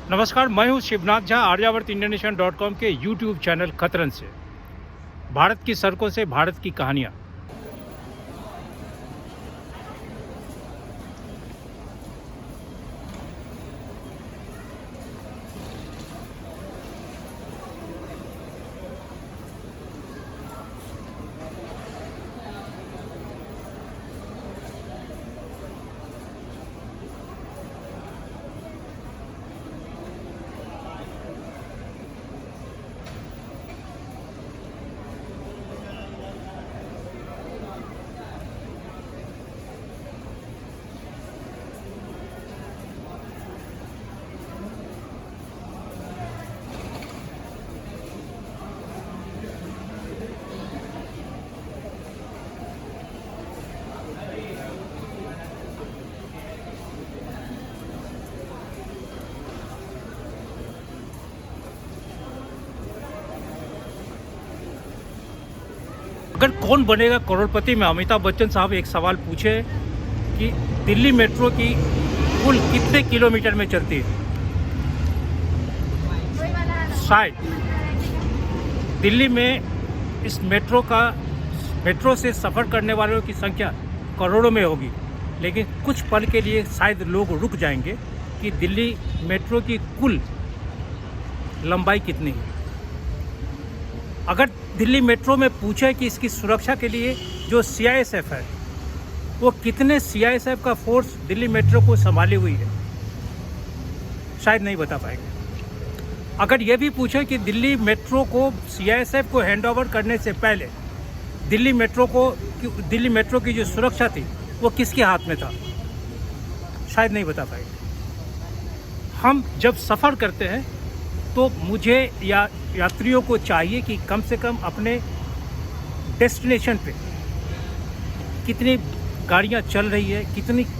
नमस्कार, मैं हूं शिवनाथ झा आर्यावर्त इंडियनेशन.com के यूट्यूब चैनल खतरन से। भारत की सड़कों से भारत की कहानियां। अगर कौन बनेगा करोड़पति में अमिताभ बच्चन साहब एक सवाल पूछे कि दिल्ली मेट्रो की कुल कितने किलोमीटर में चलती है। शायद दिल्ली में इस मेट्रो से सफ़र करने वालों की संख्या करोड़ों में होगी, लेकिन कुछ पल के लिए शायद लोग रुक जाएंगे कि दिल्ली मेट्रो की कुल लंबाई कितनी है। अगर दिल्ली मेट्रो में पूछे कि इसकी सुरक्षा के लिए जो CISF है वो कितने CISF का फोर्स दिल्ली मेट्रो को संभाली हुई है, शायद नहीं बता पाएंगे। अगर ये भी पूछे कि दिल्ली मेट्रो को CISF को हैंडओवर करने से पहले दिल्ली मेट्रो की जो सुरक्षा थी वो किसके हाथ में था, शायद नहीं बता पाएंगे। हम जब सफ़र करते हैं तो मुझे या यात्रियों को चाहिए कि कम से कम अपने डेस्टिनेशन पे कितनी गाड़ियां चल रही है,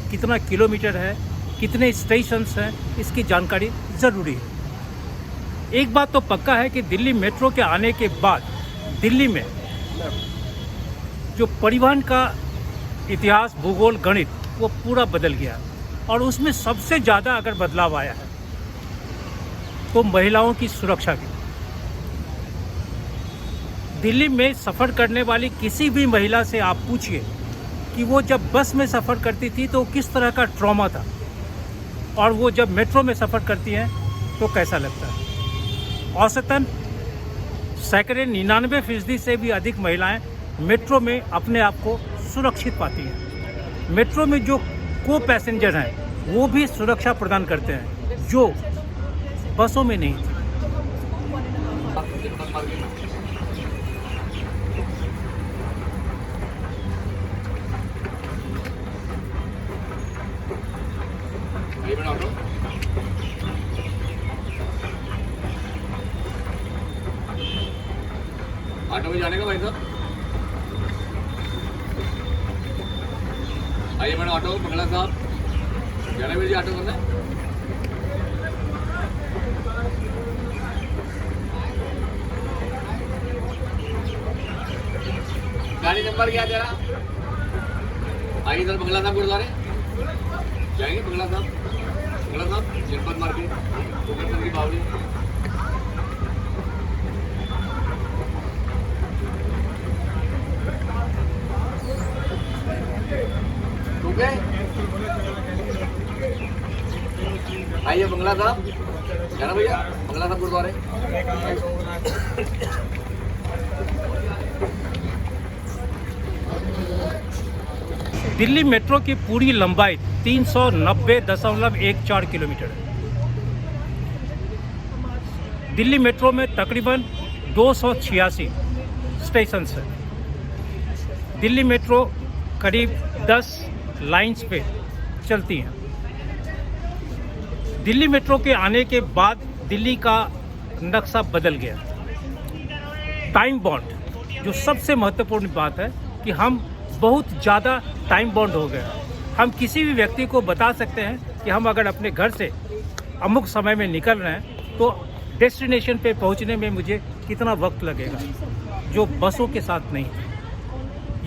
कितना किलोमीटर है, कितने स्टेशंस हैं, इसकी जानकारी ज़रूरी है। एक बात तो पक्का है कि दिल्ली मेट्रो के आने के बाद दिल्ली में जो परिवहन का इतिहास, भूगोल, गणित वो पूरा बदल गया और उसमें सबसे ज़्यादा अगर बदलाव आया है तो महिलाओं की सुरक्षा की। दिल्ली में सफ़र करने वाली किसी भी महिला से आप पूछिए कि वो जब बस में सफ़र करती थी तो किस तरह का ट्रॉमा था और वो जब मेट्रो में सफ़र करती हैं तो कैसा लगता है। औसतन सैकड़े 99% से भी अधिक महिलाएं मेट्रो में अपने आप को सुरक्षित पाती हैं। मेट्रो में जो को पैसेंजर हैं वो भी सुरक्षा प्रदान करते हैं जो बसों में नहीं थी। ऑटो में जाने का भाई साहब, आइए मैडम ऑटो बंगला साहब जाना मेरी ऑटो करना। गाड़ी नंबर क्या तेरा? आइए सर बंगला साहब गुरुद्वारे जाएंगे। बंगला साहब जनपद मार्केट की बावली। ठीक है, आइए बंगला साहब जाना भैया, बंगला साहब गुरुद्वारे। दिल्ली मेट्रो की पूरी लंबाई 390.14 किलोमीटर है। दिल्ली मेट्रो में तकरीबन 286 स्टेशन हैं। दिल्ली मेट्रो करीब 10 लाइंस पे चलती हैं। दिल्ली मेट्रो के आने के बाद दिल्ली का नक्शा बदल गया। टाइम बॉन्ड जो सबसे महत्वपूर्ण बात है कि हम बहुत ज़्यादा टाइम बॉन्ड हो गए। हम किसी भी व्यक्ति को बता सकते हैं कि हम अगर अपने घर से अमुक समय में निकल रहे हैं तो डेस्टिनेशन पे पहुंचने में मुझे कितना वक्त लगेगा, जो बसों के साथ नहीं।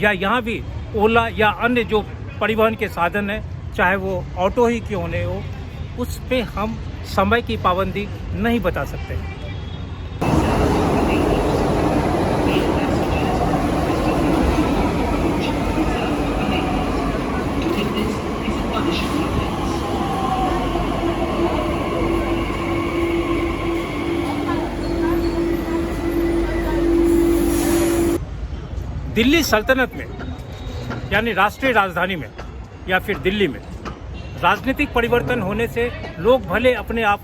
या यहाँ भी ओला या अन्य जो परिवहन के साधन हैं, चाहे वो ऑटो ही क्यों नहीं हो, उस पे हम समय की पाबंदी नहीं बता सकते। दिल्ली सल्तनत में यानी राष्ट्रीय राजधानी में या फिर दिल्ली में राजनीतिक परिवर्तन होने से लोग भले अपने आप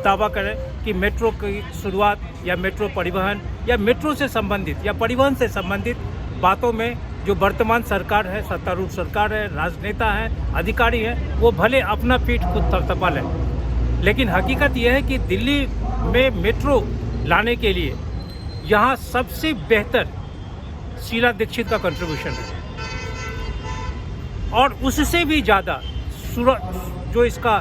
दावा करें कि मेट्रो की शुरुआत या मेट्रो परिवहन या मेट्रो से संबंधित या परिवहन से संबंधित बातों में जो वर्तमान सरकार है, सत्तारूढ़ सरकार है, राजनेता है, अधिकारी हैं, वो भले अपना पीठ खुद थपथपा लें, लेकिन हकीकत यह है कि दिल्ली में मेट्रो लाने के लिए यहाँ सबसे बेहतर शीला दीक्षित का कंट्रीब्यूशन है और उससे भी ज़्यादा जो इसका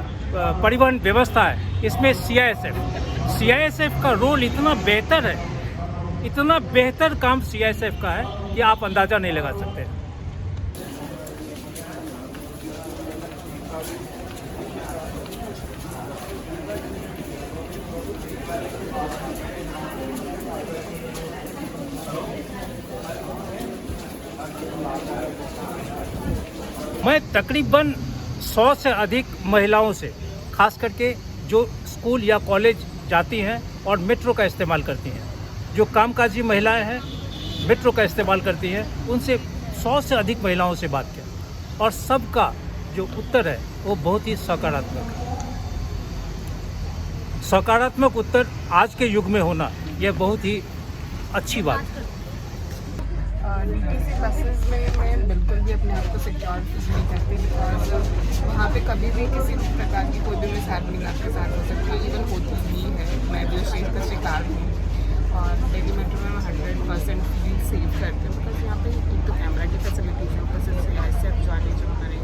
परिवहन व्यवस्था है इसमें सीआईएसएफ का रोल इतना बेहतर है, इतना बेहतर काम सीआईएसएफ का है कि आप अंदाज़ा नहीं लगा सकते। मैं तकरीबन 100 से अधिक महिलाओं से, खास करके जो स्कूल या कॉलेज जाती हैं और मेट्रो का इस्तेमाल करती हैं, जो कामकाजी महिलाएं हैं मेट्रो का इस्तेमाल करती हैं, उनसे 100 से अधिक महिलाओं से बात किया और सबका जो उत्तर है वो बहुत ही सकारात्मक है। सकारात्मक उत्तर आज के युग में होना यह बहुत ही अच्छी बात है। डीटीसी बसेस में मैं बिल्कुल भी अपने आप को सिक्योर फील नहीं करती, बिकॉज वहाँ पे कभी भी किसी भी प्रकार की कोई भी मिसहैपनिंग आपके साथ हो सकती है, इवन होती भी है। मैं भी उस चीज़ का शिकार हूँ और दिल्ली मेट्रो में मैं 100% फील सेफ करती हूँ, बिकॉज यहाँ पे एक तो कैमरा की फैसिलिटीज है, ऊपर से सीआईएसएफ वाले जो हमारे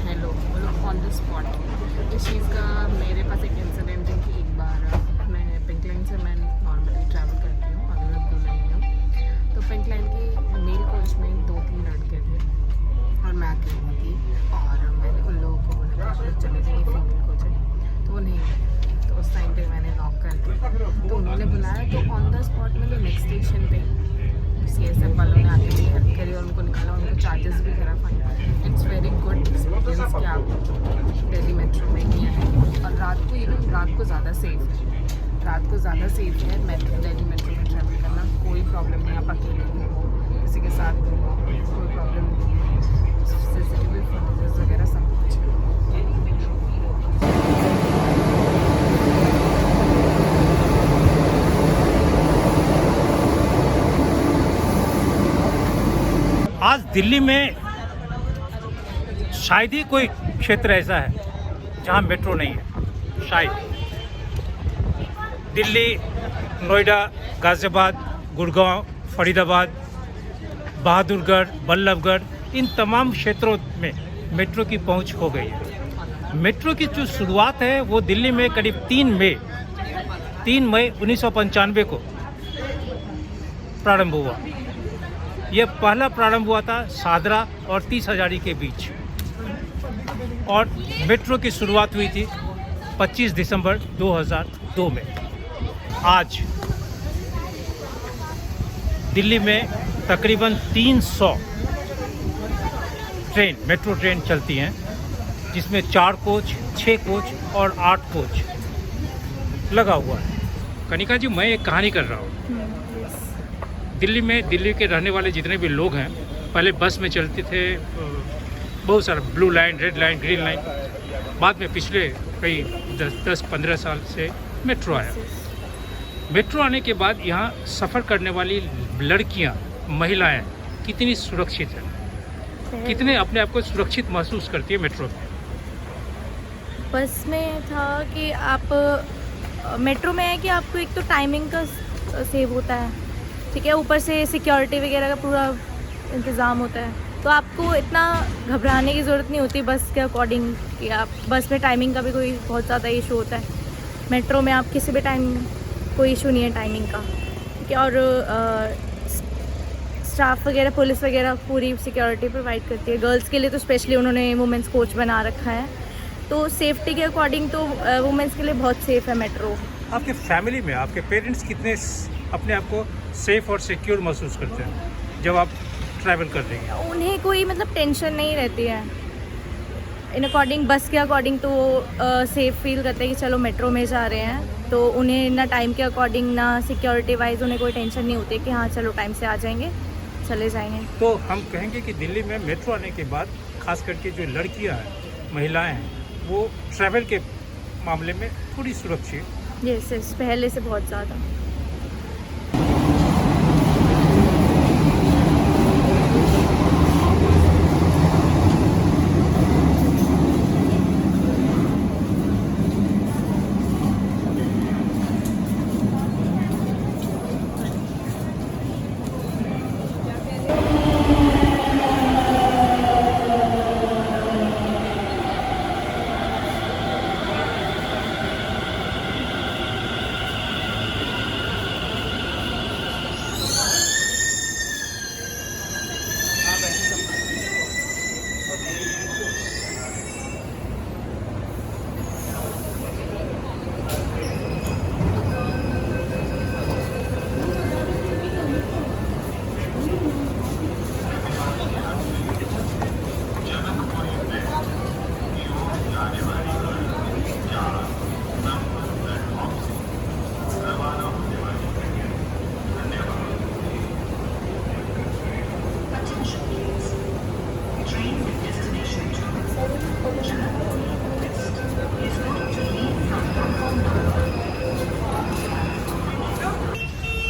हैं लोग, वो लोग ऑन द स्पॉट। इस चीज़ का मेरे पास एक इंसिडेंट है कि एक बार मैं पिंक लाइन से मैं नॉर्मली ट्रैवल करती हूँ, अगर मैं ब्लू लाइन हूँ तो पिंक लाइन के मेल कोच में 2-3 लड़के थे और मैं अकेली थी और मैंने उन लोगों को बोला कि चले जाइए, फीमेल कोच है, तो वो नहीं गए। तो उस टाइम पे मैंने नॉक कर दिया, तो उन्होंने बुलाया, तो ऑन द स्पॉट मैंने नेक्स्ट स्टेशन पे सीएसएफ वालों ने आके मेरी हेल्प करी और उनको निकाला, उनको चार्जेस भी करा fine. It's very good experience कि आप दिल्ली मेट्रो में किया है और रात को इवन रात को ज़्यादा सेफ है, रात को ज़्यादा सेफ है दिल्ली मेट्रो में ट्रैवल करना। कोई प्रॉब्लम नहीं, आप अकेले भी हो, किसी के साथ भी हो, कोई प्रॉब्लम नहीं है। सीसीटीवी फुटेजेस वगैरह सब कुछ है। आज दिल्ली में शायद ही कोई क्षेत्र ऐसा है जहां मेट्रो नहीं है। शायद दिल्ली, नोएडा, गाजियाबाद, गुड़गांव, फरीदाबाद, बहादुरगढ़, बल्लभगढ़, इन तमाम क्षेत्रों में मेट्रो की पहुंच हो गई है। मेट्रो की जो शुरुआत है वो दिल्ली में करीब 3 मई 1995 को प्रारंभ हुआ। यह पहला प्रारंभ हुआ था सादरा और 30 हजारी के बीच और मेट्रो की शुरुआत हुई थी 25 दिसंबर 2002 में। आज दिल्ली में तकरीबन 300 मेट्रो ट्रेन चलती हैं, जिसमें 4 कोच, 6 कोच और 8 कोच लगा हुआ है। कनिका जी, मैं एक कहानी कर रहा हूँ। दिल्ली के रहने वाले जितने भी लोग हैं, पहले बस में चलते थे बहुत सारा, blue line, red line, green line, बाद में पिछले कई 10-15 साल से मेट्रो आया। मेट्रो आने के बाद यहाँ सफ़र करने वाली लड़कियाँ, महिलाएं कितनी सुरक्षित हैं, कितने अपने आप को सुरक्षित महसूस करती है मेट्रो में? बस में था कि आप मेट्रो में है कि आपको एक तो टाइमिंग का सेव होता है, ठीक है, ऊपर से सिक्योरिटी वगैरह का पूरा इंतज़ाम होता है, तो आपको इतना घबराने की ज़रूरत नहीं होती बस के अकॉर्डिंग कि आप बस में टाइमिंग का भी कोई बहुत ज़्यादा इशू होता है। मेट्रो में आप किसी भी टाइम कोई इशू नहीं है टाइमिंग का, ठीक है। और स्टाफ वगैरह, पुलिस वगैरह पूरी सिक्योरिटी प्रोवाइड करती है। गर्ल्स के लिए तो स्पेशली उन्होंने वुमेंस कोच बना रखा है, तो सेफ्टी के अकॉर्डिंग तो वुमेंस के लिए बहुत सेफ़ है मेट्रो। आपके फैमिली में आपके पेरेंट्स कितने अपने आप को सेफ और सिक्योर महसूस करते हैं जब आप ट्रैवल कर रही हैं? उन्हें कोई मतलब टेंशन नहीं रहती है इन अकॉर्डिंग, बस के अकॉर्डिंग तो सेफ़ फील करते हैं कि चलो मेट्रो में जा रहे हैं, तो उन्हें ना टाइम के अकॉर्डिंग ना सिक्योरिटी वाइज उन्हें कोई टेंशन नहीं होती कि हाँ चलो टाइम से आ जाएंगे, चले जाएंगे। तो हम कहेंगे कि दिल्ली में मेट्रो आने के बाद खास करके जो लड़कियां हैं, महिलाएं हैं, वो ट्रैवल के मामले में थोड़ी सुरक्षित यस पहले से बहुत ज़्यादा।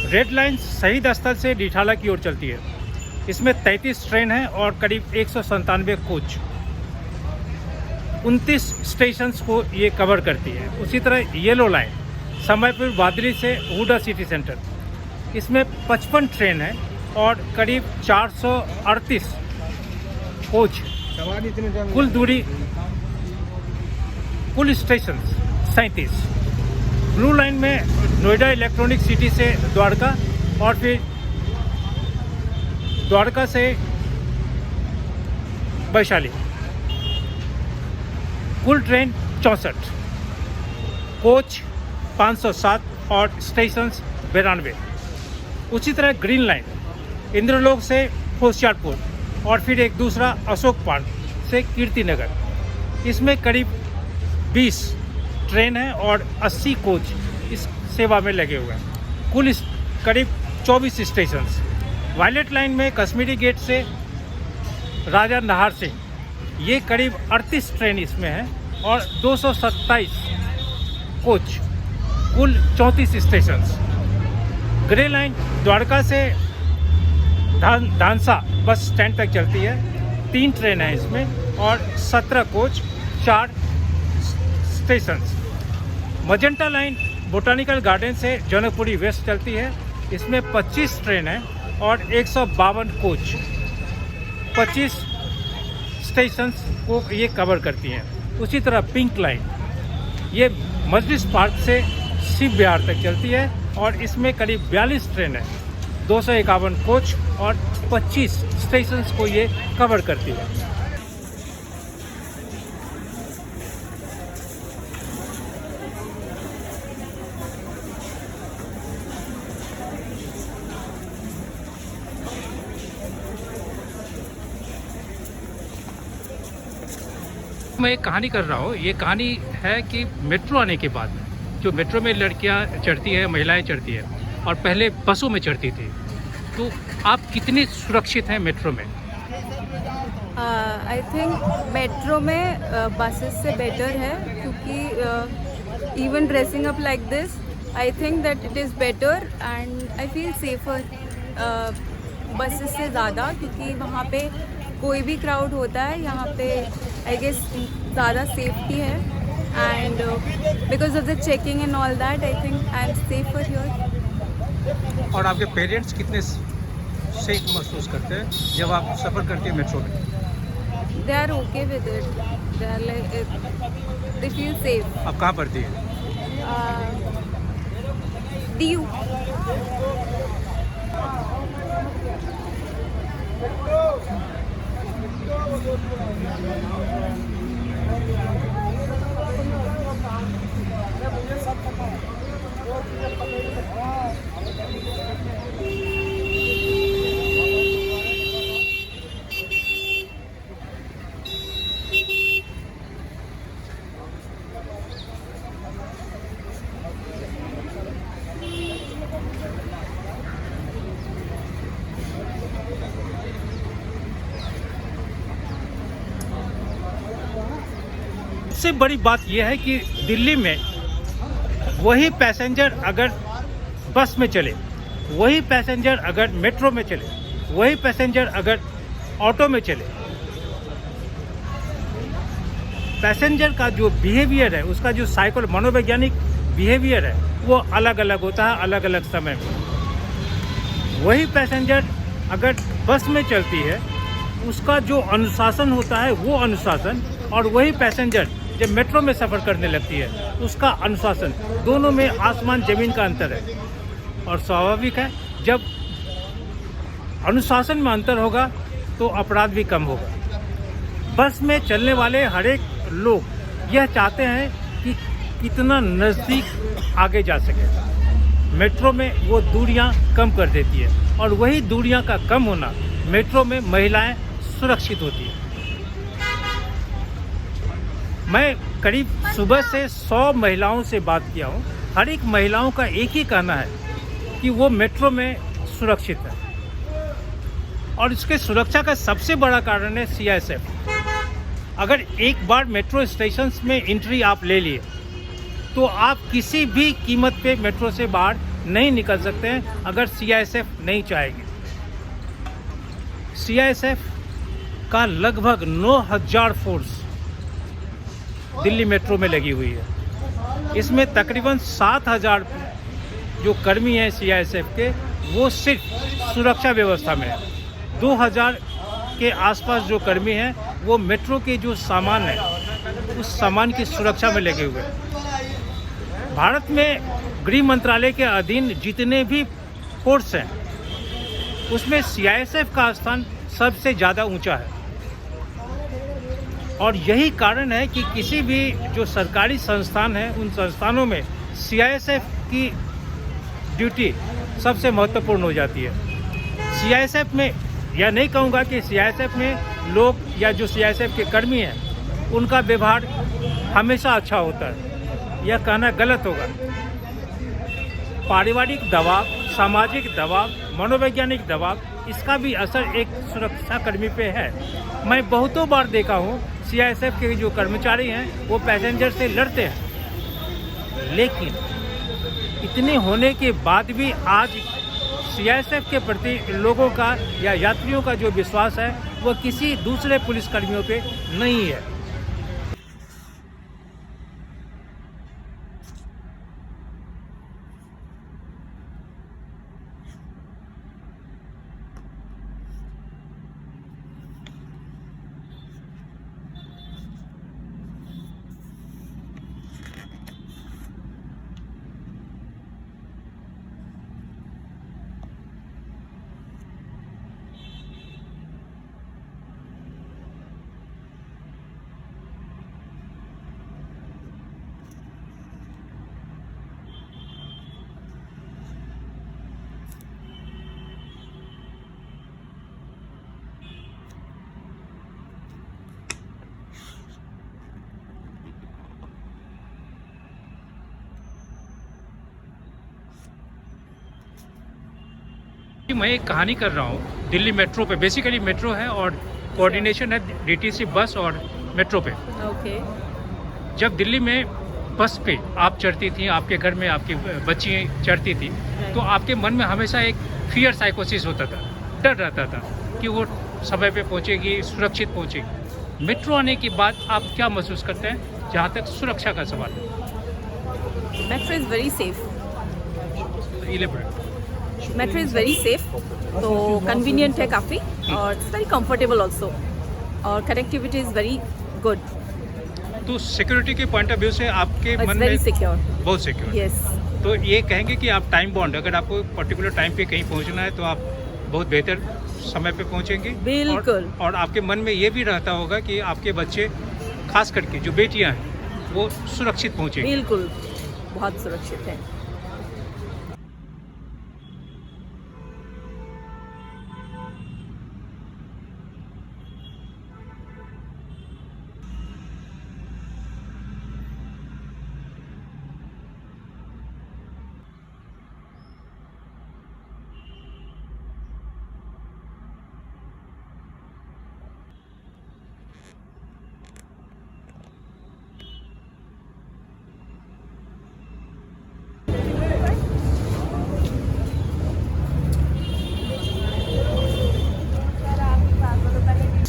रेड लाइन शहीद स्थल से डीठाला की ओर चलती है। इसमें 33 ट्रेन हैं और करीब 197 कोच, 29 स्टेशंस को ये कवर करती है। उसी तरह येलो लाइन समयपुर बादली से हुडा सिटी सेंटर, इसमें 55 ट्रेन हैं और करीब 438 कोच। कुल स्टेशन 37। ब्लू लाइन में नोएडा इलेक्ट्रॉनिक सिटी से द्वारका और फिर द्वारका से वैशाली। कुल ट्रेन 64, कोच 507 और स्टेशंस 92। उसी तरह ग्रीन लाइन इंद्रलोक से होशियारपुर और फिर एक दूसरा अशोक पार्क से कीर्तिनगर, इसमें करीब 20 ट्रेन है और 80 कोच इस सेवा में लगे हुए हैं। कुल करीब 24 स्टेशंस। वायलेट लाइन में कश्मीरी गेट से राजा नाहर सिंह, ये करीब 38 ट्रेन इसमें हैं और 227 कोच, कुल 34 स्टेशंस। ग्रे लाइन द्वारका से धानसा बस स्टैंड तक चलती है, 3 ट्रेन हैं इसमें और 17 coach, 4 stations. Magenta line botanical garden से जनकपुरी वेस्ट चलती है, इसमें 25 ट्रेन हैं और 152 कोच, 25 स्टेशंस को ये कवर करती हैं। उसी तरह पिंक लाइन ये मजलिस पार्क से शिव विहार तक चलती है और इसमें करीब 42 ट्रेन हैं, 251 कोच और 25 स्टेशंस को ये कवर करती है। मैं एक कहानी कर रहा हूँ। ये कहानी है कि मेट्रो आने के बाद जो मेट्रो में लड़कियाँ चढ़ती है, महिलाएं चढ़ती है और पहले बसों में चढ़ती थी, तो आप कितने सुरक्षित हैं मेट्रो में? आई थिंक मेट्रो में बसेस से बेटर है, क्योंकि even dressing up like this I think that it is better and I feel safer buses से ज़्यादा, क्योंकि वहाँ पे कोई भी क्राउड होता है, यहाँ पे आई गेस ज़्यादा सेफ्टी है and because of the checking and all that I think I am safer here. और आपके पेरेंट्स कितने सेफ महसूस करते हैं जब आप सफ़र करती हैं मेट्रो में? They are okay with it, they are like they feel safe. आप कहाँ पढ़ती हैं? DU। सबसे बड़ी बात यह है कि दिल्ली में वही पैसेंजर अगर बस में चले, वही पैसेंजर अगर मेट्रो में चले, वही पैसेंजर अगर ऑटो में चले, पैसेंजर का जो बिहेवियर है, उसका जो मनोवैज्ञानिक बिहेवियर है, वो अलग अलग होता है अलग अलग समय में। वही पैसेंजर अगर बस में चलती है, उसका जो अनुशासन होता है वो अनुशासन, और वही पैसेंजर जब मेट्रो में सफ़र करने लगती है उसका अनुशासन, दोनों में आसमान ज़मीन का अंतर है। और स्वाभाविक है, जब अनुशासन में अंतर होगा तो अपराध भी कम होगा। बस में चलने वाले हर एक लोग यह चाहते हैं कि कितना नज़दीक आगे जा सके। मेट्रो में वो दूरियां कम कर देती है, और वही दूरियां का कम होना, मेट्रो में महिलाएं सुरक्षित होती है। मैं करीब सुबह से 100 महिलाओं से बात किया हूँ। हर एक महिलाओं का एक ही कहना है कि वो मेट्रो में सुरक्षित है, और इसके सुरक्षा का सबसे बड़ा कारण है CISF। अगर एक बार मेट्रो स्टेशन में एंट्री आप ले लिए तो आप किसी भी कीमत पे मेट्रो से बाहर नहीं निकल सकते हैं अगर CISF नहीं चाहेगी। CISF का लगभग 9000 फोर्स दिल्ली मेट्रो में लगी हुई है। इसमें तकरीबन 7000 जो कर्मी हैं CISF के, वो सिर्फ सुरक्षा व्यवस्था में है। 2000 के आसपास जो कर्मी हैं वो मेट्रो के जो सामान है उस सामान की सुरक्षा में लगे हुए हैं। भारत में गृह मंत्रालय के अधीन जितने भी फोर्स हैं उसमें CISF का स्थान सबसे ज़्यादा ऊंचा है, और यही कारण है कि किसी भी जो सरकारी संस्थान हैं उन संस्थानों में CISF की ड्यूटी सबसे महत्वपूर्ण हो जाती है। CISF में, या नहीं कहूँगा कि CISF में लोग या जो CISF के कर्मी हैं उनका व्यवहार हमेशा अच्छा होता है, यह कहना गलत होगा। पारिवारिक दबाव, सामाजिक दबाव, मनोवैज्ञानिक दबाव, इसका भी असर एक सुरक्षा कर्मी पे है। मैं बहुतों बार देखा हूँ CISF के जो कर्मचारी हैं वो पैसेंजर से लड़ते हैं, लेकिन इतने होने के बाद भी आज CISF के प्रति लोगों का या यात्रियों का जो विश्वास है वो किसी दूसरे पुलिसकर्मियों पे नहीं है। मैं एक कहानी कर रहा हूँ दिल्ली मेट्रो पे। बेसिकली मेट्रो है और कोऑर्डिनेशन है DTC बस और मेट्रो पे। ओके। जब दिल्ली में बस पे आप चढ़ती थी, आपके घर में आपकी बच्ची चढ़ती थी, तो आपके मन में हमेशा एक फियर साइकोसिस होता था, डर रहता था कि वो समय पे पहुँचेगी, सुरक्षित पहुँचेगी। मेट्रो आने के बाद आप क्या महसूस करते हैं जहाँ तक सुरक्षा का सवाल है? Metro is very safe. Metro is very safe, तो कन्वीनियंट है काफ़ी, और इट्स वेरी कंफर्टेबल ऑल्सो, और कनेक्टिविटी इज़ वेरी गुड। तो सिक्योरिटी के पॉइंट ऑफ व्यू से आपके मन में वेरी सिक्योर। बहुत सिक्योर। यस। तो ये कहेंगे कि आप टाइम बाउंड, अगर आपको पर्टिकुलर टाइम पे कहीं पहुंचना है तो आप बहुत बेहतर समय पे पहुंचेंगे। बिल्कुल। और आपके मन में ये भी रहता होगा कि आपके बच्चे, खास करके जो बेटियां हैं, वो सुरक्षित पहुंचेंगे। बिल्कुल, बहुत सुरक्षित है।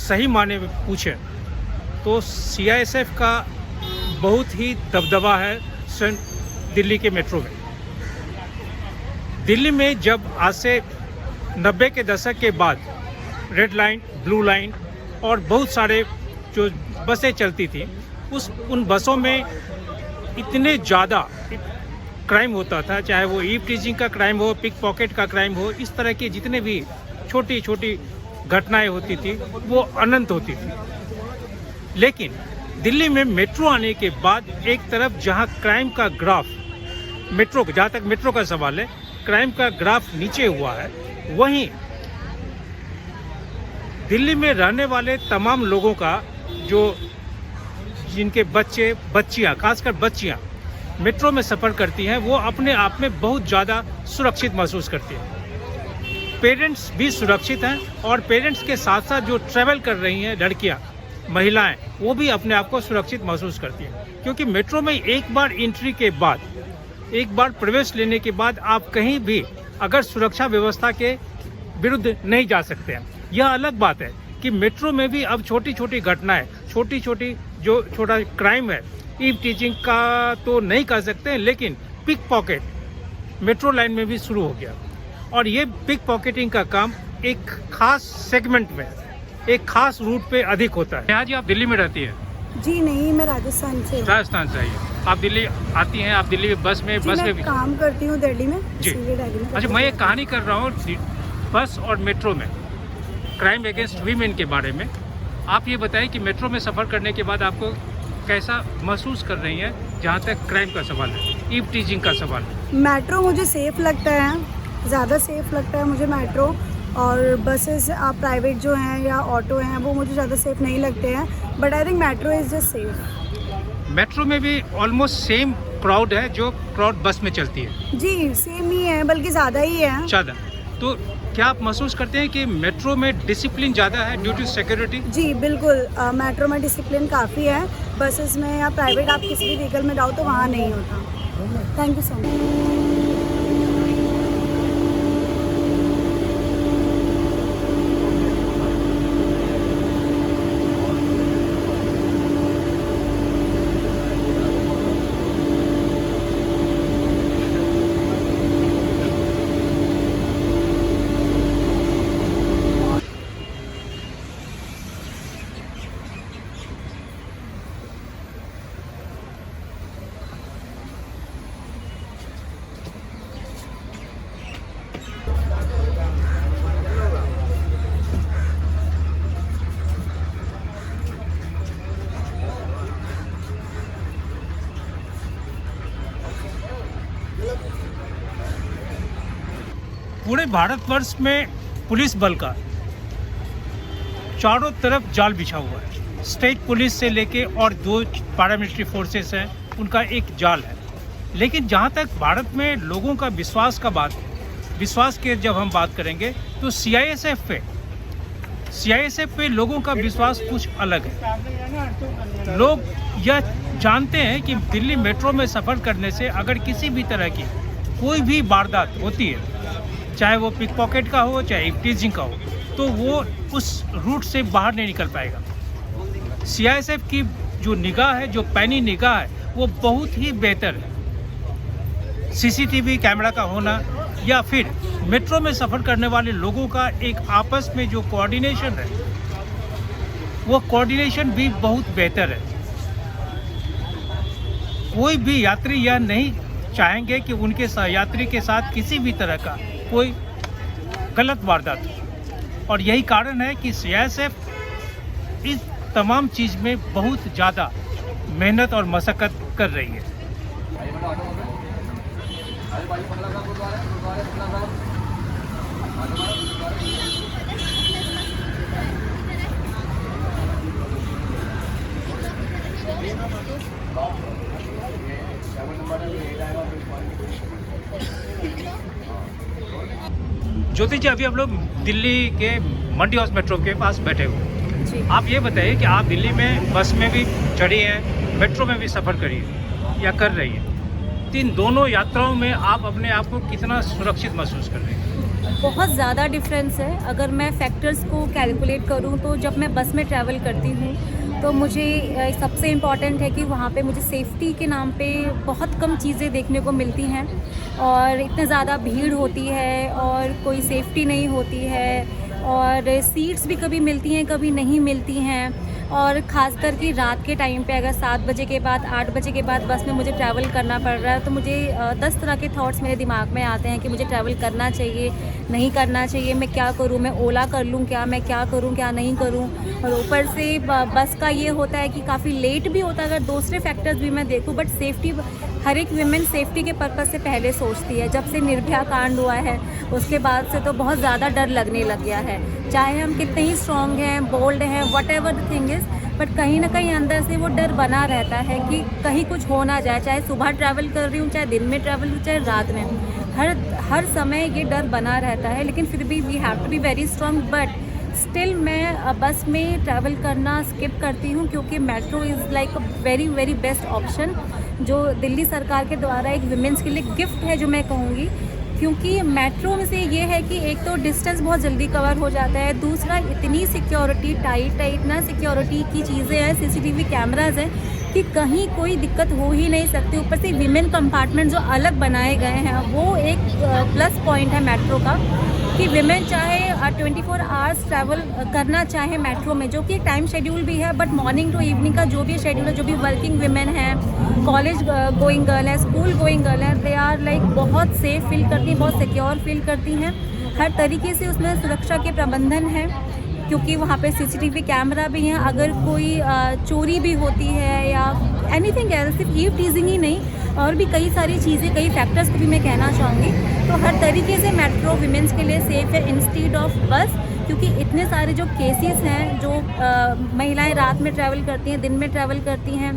सही माने में पूछें तो CISF का बहुत ही दबदबा है दिल्ली के मेट्रो में। दिल्ली में जब आज से 90 के दशक के बाद रेड लाइन, ब्लू लाइन और बहुत सारे जो बसें चलती थी, उन बसों में इतने ज़्यादा क्राइम होता था, चाहे वो ईव टीजिंग का क्राइम हो, पिक पॉकेट का क्राइम हो, इस तरह के जितने भी छोटी छोटी घटनाएं होती थी वो अनंत होती थी। लेकिन दिल्ली में मेट्रो आने के बाद एक तरफ जहां क्राइम का ग्राफ जहां तक मेट्रो का सवाल है, क्राइम का ग्राफ नीचे हुआ है, वहीं दिल्ली में रहने वाले तमाम लोगों का जिनके बच्चियां, खासकर बच्चियां मेट्रो में सफ़र करती हैं, वो अपने आप में बहुत ज़्यादा सुरक्षित महसूस करती हैं। पेरेंट्स भी सुरक्षित हैं और पेरेंट्स के साथ साथ जो ट्रैवल कर रही हैं लड़कियां, महिलाएं, वो भी अपने आप को सुरक्षित महसूस करती हैं, क्योंकि मेट्रो में एक बार एंट्री के बाद, एक बार प्रवेश लेने के बाद आप कहीं भी अगर सुरक्षा व्यवस्था के विरुद्ध नहीं जा सकते हैं। यह अलग बात है कि मेट्रो में भी अब छोटी छोटी घटनाएं, छोटी छोटी जो छोटा क्राइम है, ईव टीजिंग का तो नहीं कर सकते हैं, लेकिन पिक पॉकेट मेट्रो लाइन में भी शुरू हो गया। और ये पिक पॉकेटिंग का काम एक खास सेगमेंट में, एक खास रूट पे अधिक होता है। यहाँ जी आप दिल्ली में रहती हैं? जी नहीं, मैं राजस्थान से हूँ। राजस्थान से आई है। आप दिल्ली आती हैं? आप दिल्ली में बस में भी काम करती हूँ दिल्ली में जी। अच्छा, मैं एक कहानी कर रहा हूँ बस और मेट्रो में क्राइम अगेंस्ट वीमेन के बारे में। आप ये बताएं कि मेट्रो में सफ़र करने के बाद आपको कैसा महसूस कर रही हैं जहाँ तक क्राइम का सवाल है, ईव टीजिंग का सवाल है? मेट्रो मुझे सेफ़ लगता है, ज़्यादा सेफ़ लगता है मुझे मेट्रो। और बसेस प्राइवेट जो हैं या ऑटो हैं वो मुझे ज़्यादा सेफ़ नहीं लगते हैं, but I think metro is just safe. Metro में भी ऑलमोस्ट सेम क्राउड है जो क्राउड बस में चलती है? जी सेम ही है, बल्कि ज़्यादा ही है। ज़्यादा। तो क्या आप महसूस करते हैं कि मेट्रो में डिसिप्लिन ज़्यादा है ड्यू टू सिक्योरिटी? जी बिल्कुल, मेट्रो में डिसिप्लिन काफ़ी है। बसेस में या प्राइवेट आप किसी भी व्हीकल में जाओ तो वहाँ नहीं होता। Thank you so much. पूरे भारतवर्ष में पुलिस बल का चारों तरफ जाल बिछा हुआ है। स्टेट पुलिस से लेके और 2 पैरामिलिट्री फोर्सेस हैं, उनका एक जाल है। लेकिन जहाँ तक भारत में लोगों का विश्वास के जब हम बात करेंगे तो CISF पे लोगों का विश्वास कुछ अलग है। लोग यह जानते हैं कि दिल्ली मेट्रो में सफ़र करने से अगर किसी भी तरह की कोई भी वारदात होती है, चाहे वो पिक पॉकेट का हो, चाहे टीजिंग का हो, तो वो उस रूट से बाहर नहीं निकल पाएगा। CISF की जो निगाह है, जो पैनी निगाह है, वो बहुत ही बेहतर है। CCTV कैमरा का होना या फिर मेट्रो में सफ़र करने वाले लोगों का एक आपस में जो कोऑर्डिनेशन है, वो कोऑर्डिनेशन भी बहुत बेहतर है। कोई भी यात्री यह नहीं चाहेंगे कि उनके यात्री के साथ किसी भी तरह का कोई गलत वारदात हो। और यही कारण है कि CISF इस तमाम चीज़ में बहुत ज़्यादा मेहनत और मशक्क़त कर रही है। ज्योति जी, अभी हम लोग दिल्ली के मंडी हाउस मेट्रो के पास बैठे हुए हैं। आप ये बताइए कि आप दिल्ली में बस में भी चढ़ी हैं, मेट्रो में भी सफ़र करी है या कर रही है, तो इन दोनों यात्राओं में आप अपने आप को कितना सुरक्षित महसूस कर रहे हैं? बहुत ज़्यादा डिफरेंस है। अगर मैं फैक्टर्स को कैलकुलेट करूँ तो जब मैं बस में ट्रैवल करती हूँ तो मुझे सबसे इम्पॉर्टेंट है कि वहाँ पे मुझे सेफ्टी के नाम पे बहुत कम चीज़ें देखने को मिलती हैं और इतने ज़्यादा भीड़ होती है और कोई सेफ्टी नहीं होती है और सीट्स भी कभी मिलती हैं कभी नहीं मिलती हैं। और ख़ासकर कि रात के टाइम पे अगर 7 बजे के बाद 8 बजे के बाद बस में मुझे ट्रैवल करना पड़ रहा है तो मुझे 10 तरह के थॉट्स मेरे दिमाग में आते हैं कि मुझे ट्रैवल करना चाहिए नहीं करना चाहिए, मैं क्या करूं, मैं ओला कर लूं क्या, मैं क्या करूं क्या नहीं करूं। और ऊपर से बस का ये होता है कि काफ़ी लेट भी होता है अगर दूसरे फैक्टर्स भी मैं देखूं, बट सेफ्टी हर एक वीमेन सेफ्टी के पर्पज़ से पहले सोचती है। जब से निर्भया कांड हुआ है उसके बाद से तो बहुत ज़्यादा डर लगने लग गया है, चाहे हम कितने ही स्ट्रॉन्ग हैं, बोल्ड हैं, what ever the thing is, but कहीं ना कहीं अंदर से वो डर बना रहता है कि कहीं कुछ हो ना जाए। चाहे सुबह ट्रैवल कर रही हूँ, चाहे दिन में ट्रैवल हूँ, चाहे रात में, हर समय ये डर बना रहता है। लेकिन फिर भी we have to be very strong, but still मैं बस में ट्रैवल करना स्किप करती हूँ क्योंकि metro is like a very very best option जो दिल्ली सरकार के द्वारा एक विमेंस के लिए गिफ्ट है जो मैं कहूँगी। क्योंकि मेट्रो में से ये है कि एक तो डिस्टेंस बहुत जल्दी कवर हो जाता है, दूसरा इतनी सिक्योरिटी टाइट है, इतना सिक्योरिटी की चीज़ें हैं, सीसीटीवी कैमराज हैं कि कहीं कोई दिक्कत हो ही नहीं सकती। ऊपर से विमेन कंपार्टमेंट जो अलग बनाए गए हैं वो एक प्लस पॉइंट है मेट्रो का कि विमेन चाहे 24 आवर्स ट्रैवल करना चाहे मेट्रो में, जो कि एक टाइम शेड्यूल भी है, बट मॉर्निंग टू इवनिंग का जो भी शेड्यूल है, जो भी वर्किंग विमेन हैं, कॉलेज गोइंग गर्ल है, स्कूल गोइंग गर्ल है, दे आर लाइक बहुत सेफ फील करती हैं, बहुत सिक्योर फील करती हैं। हर तरीके से उसमें सुरक्षा के प्रबंधन है क्योंकि वहाँ पे सीसीटीवी कैमरा भी हैं। अगर कोई चोरी भी होती है या एनीथिंग एल्स, सिर्फ ईव टीजिंग ही नहीं और भी कई सारी चीज़ें, कई फैक्टर्स को भी मैं कहना चाहूँगी, तो हर तरीके से मेट्रो विमेंस के लिए सेफ़ है इंस्टीड ऑफ बस। क्योंकि इतने सारे जो केसेस हैं जो महिलाएं रात में ट्रैवल करती हैं, दिन में ट्रैवल करती हैं,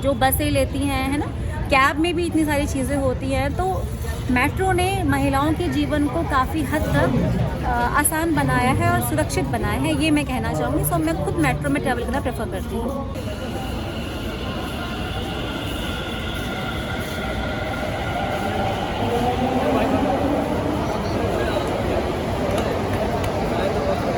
जो बसें लेती हैं, है ना, कैब में भी इतनी सारी चीज़ें होती हैं, तो मेट्रो ने महिलाओं के जीवन को काफ़ी हद तक आसान बनाया है और सुरक्षित बनाया है, ये मैं कहना चाहूँगी। सो मैं खुद मेट्रो में ट्रैवल करना प्रेफर करती हूँ।